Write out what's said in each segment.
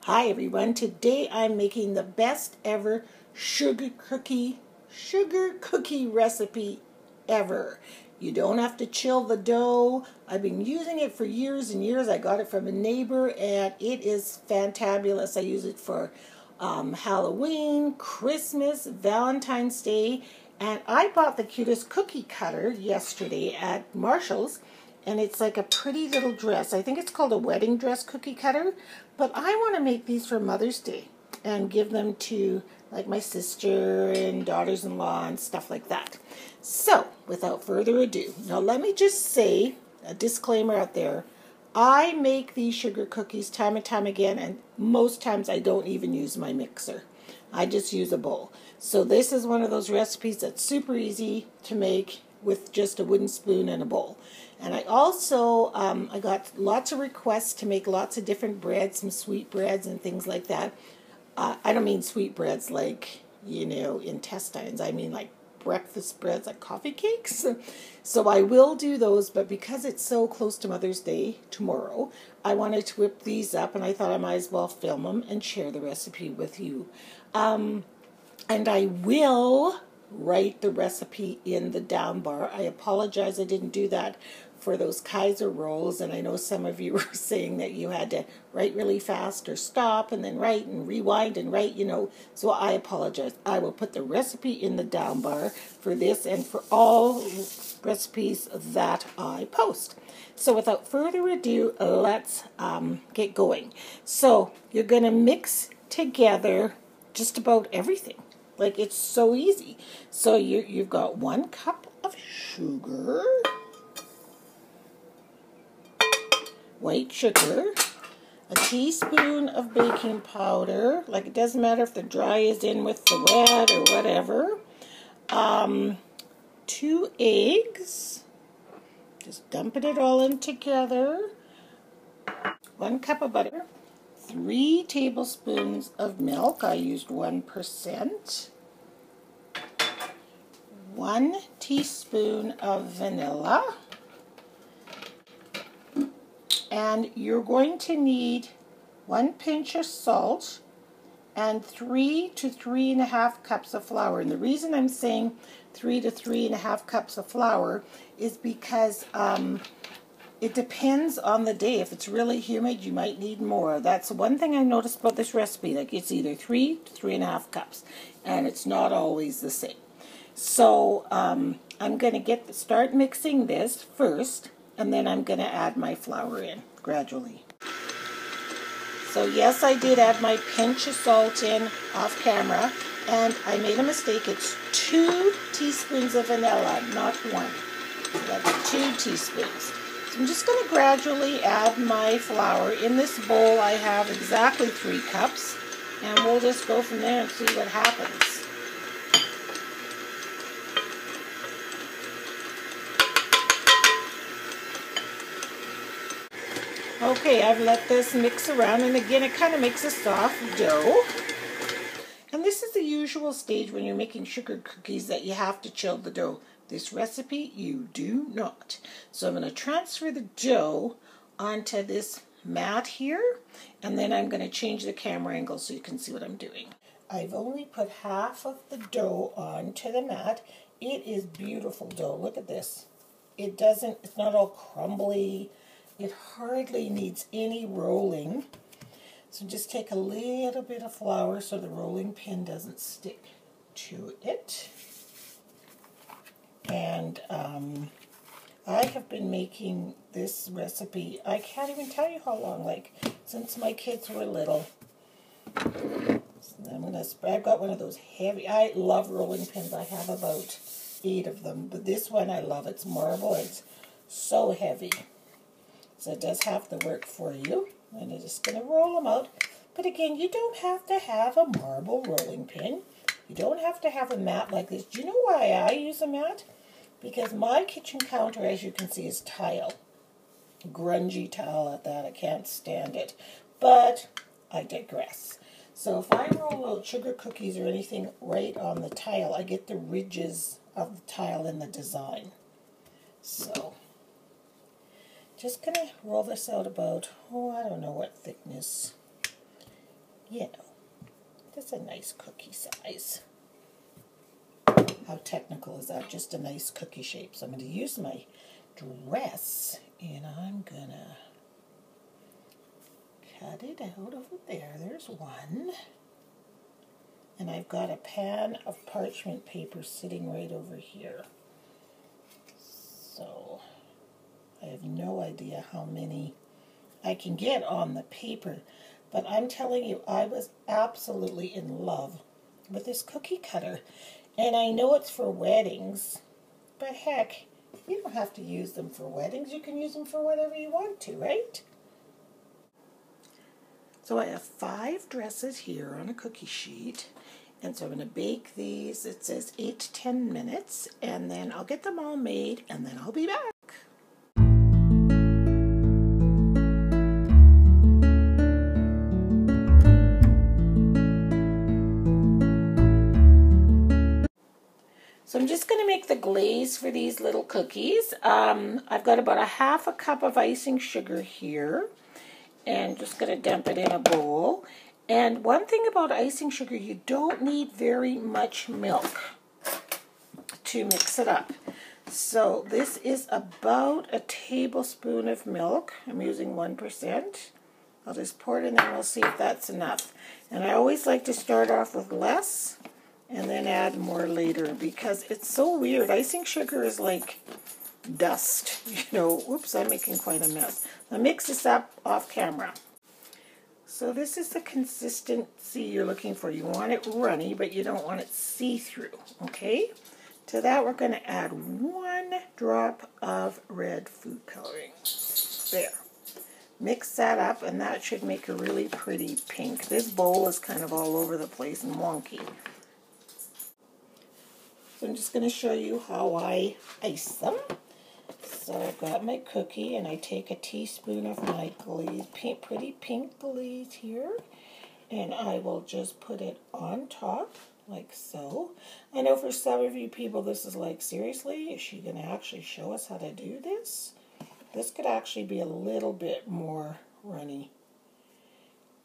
Hi everyone, today I'm making the best ever sugar cookie recipe ever. You don't have to chill the dough. I've been using it for years and years. I got it from a neighbor and it is fantabulous. I use it for Halloween, Christmas, Valentine's Day, and I bought the cutest cookie cutter yesterday at Marshall's. And it's like a pretty little dress. I think it's called a wedding dress cookie cutter. But I want to make these for Mother's Day and give them to like my sister and daughters-in-law and stuff like that. So, without further ado, now let me just say a disclaimer out there. I make these sugar cookies time and time again, and most times I don't even use my mixer. I just use a bowl. So this is one of those recipes that's super easy to make with just a wooden spoon and a bowl. And I also, I got lots of requests to make lots of different breads, some sweet breads and things like that. I don't mean sweet breads like, intestines. I mean like breakfast breads, like coffee cakes. So I will do those, but because it's so close to Mother's Day tomorrow, I wanted to whip these up, and I thought I might as well film them and share the recipe with you. And I will write the recipe in the down bar. I apologize I didn't do that for those Kaiser rolls, and I know some of you were saying that you had to write really fast or stop and then write and rewind and write, so I apologize. I will put the recipe in the down bar for this and for all recipes that I post. So without further ado, let's get going. So you're going to mix together just about everything. Like, it's so easy. So you've got 1 cup of sugar, white sugar, a teaspoon of baking powder. Like, it doesn't matter if the dry is in with the wet or whatever. 2 eggs. Just dumping it all in together. 1 cup of butter. 3 tablespoons of milk. I used 1%. 1 teaspoon of vanilla. And you're going to need 1 pinch of salt and 3 to 3.5 cups of flour. And the reason I'm saying 3 to 3.5 cups of flour is because it depends on the day. If it's really humid, you might need more. That's one thing I noticed about this recipe. Like, it's either 3 to 3.5 cups, and it's not always the same. So I'm going to start mixing this first, and then I'm going to add my flour in gradually. So yes, I did add my pinch of salt in off camera, and I made a mistake. It's 2 teaspoons of vanilla, not 1. So that's 2 teaspoons. So I'm just going to gradually add my flour. In this bowl I have exactly 3 cups, and we'll just go from there and see what happens. Okay, I've let this mix around, and again it kind of makes a soft dough. And this is the usual stage when you're making sugar cookies, that you have to chill the dough. This recipe, you do not. So I'm going to transfer the dough onto this mat here, and then I'm going to change the camera angle so you can see what I'm doing. I've only put half of the dough onto the mat. It is beautiful dough. Look at this. It's not all crumbly. It hardly needs any rolling. So just take a little bit of flour so the rolling pin doesn't stick to it. And I have been making this recipe, I can't even tell you how long, like since my kids were little. So I've got one of those heavy, I love rolling pins. I have about 8 of them, but this one I love. It's marble. It's so heavy. So it does have to work for you. And I'm just going to roll them out. But again, you don't have to have a marble rolling pin. You don't have to have a mat like this. Do you know why I use a mat? Because my kitchen counter, as you can see, is tile. Grungy tile at that. I can't stand it. But I digress. So if I roll out sugar cookies or anything right on the tile, I get the ridges of the tile in the design. So just going to roll this out about, I don't know what thickness. you know, that's a nice cookie size. How technical is that? Just a nice cookie shape. So I'm going to use my dress, and I'm going to cut it out over there. There's one. And I've got a pan of parchment paper sitting right over here. So I have no idea how many I can get on the paper. But I'm telling you, I was absolutely in love with this cookie cutter. And I know it's for weddings, but heck, you don't have to use them for weddings. You can use them for whatever you want to, right? So I have 5 dresses here on a cookie sheet. And so I'm going to bake these. It says 8 to 10 minutes. And then I'll get them all made, and then I'll be back. So I'm just going to make the glaze for these little cookies. I've got about a half a cup of icing sugar here. And just going to dump it in a bowl. And one thing about icing sugar, you don't need very much milk to mix it up. So this is about a tablespoon of milk. I'm using 1%. I'll just pour it in there and we'll see if that's enough. And I always like to start off with less and then add more later, because it's so weird. Icing sugar is like dust, you know. Oops, I'm making quite a mess. I'll mix this up off camera. So this is the consistency you're looking for. You want it runny, but you don't want it see-through, okay? To that, we're going to add 1 drop of red food coloring. There. Mix that up, and that should make a really pretty pink. This bowl is kind of all over the place and wonky. So I'm just going to show you how I ice them. So I've got my cookie, and I take a teaspoon of my glaze, pretty pink glaze here, and I will just put it on top, like so. I know for some of you people this is like, seriously, is she going to actually show us how to do this? This could actually be a little bit more runny.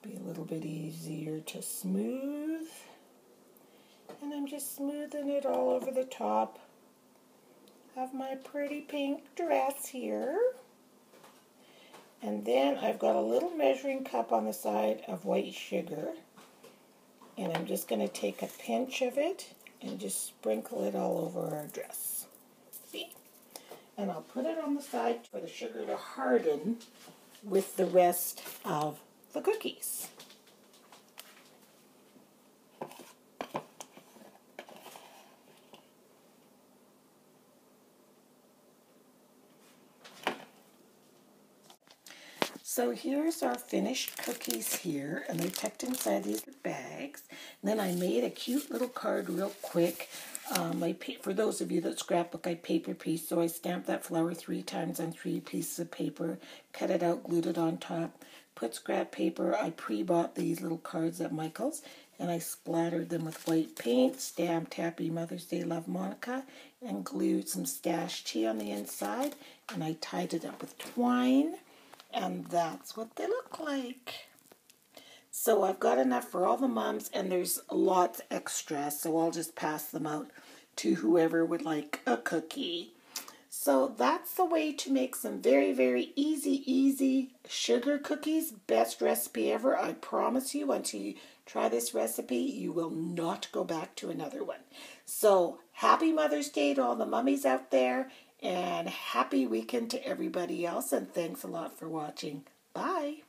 Be a little bit easier to smooth. And I'm just smoothing it all over the top of my pretty pink dress here. And then I've got a little measuring cup on the side of white sugar. And I'm just going to take a pinch of it and just sprinkle it all over our dress. See? And I'll put it on the side for the sugar to harden with the rest of the cookies. So here's our finished cookies here, and they're tucked inside these bags. And then I made a cute little card real quick. For those of you that scrapbook, I paper piece, so I stamped that flower 3 times on 3 pieces of paper, cut it out, glued it on top, put scrap paper. I pre-bought these little cards at Michael's, and I splattered them with white paint, stamped Happy Mother's Day, Love Monica, and glued some stash tea on the inside, and I tied it up with twine. And that's what they look like. So I've got enough for all the moms, and there's lots extra, so I'll just pass them out to whoever would like a cookie. So that's the way to make some very, very easy sugar cookies. Best recipe ever. I promise you, once you try this recipe, you will not go back to another one. So happy Mother's Day to all the mummies out there. And happy weekend to everybody else, and thanks a lot for watching. Bye.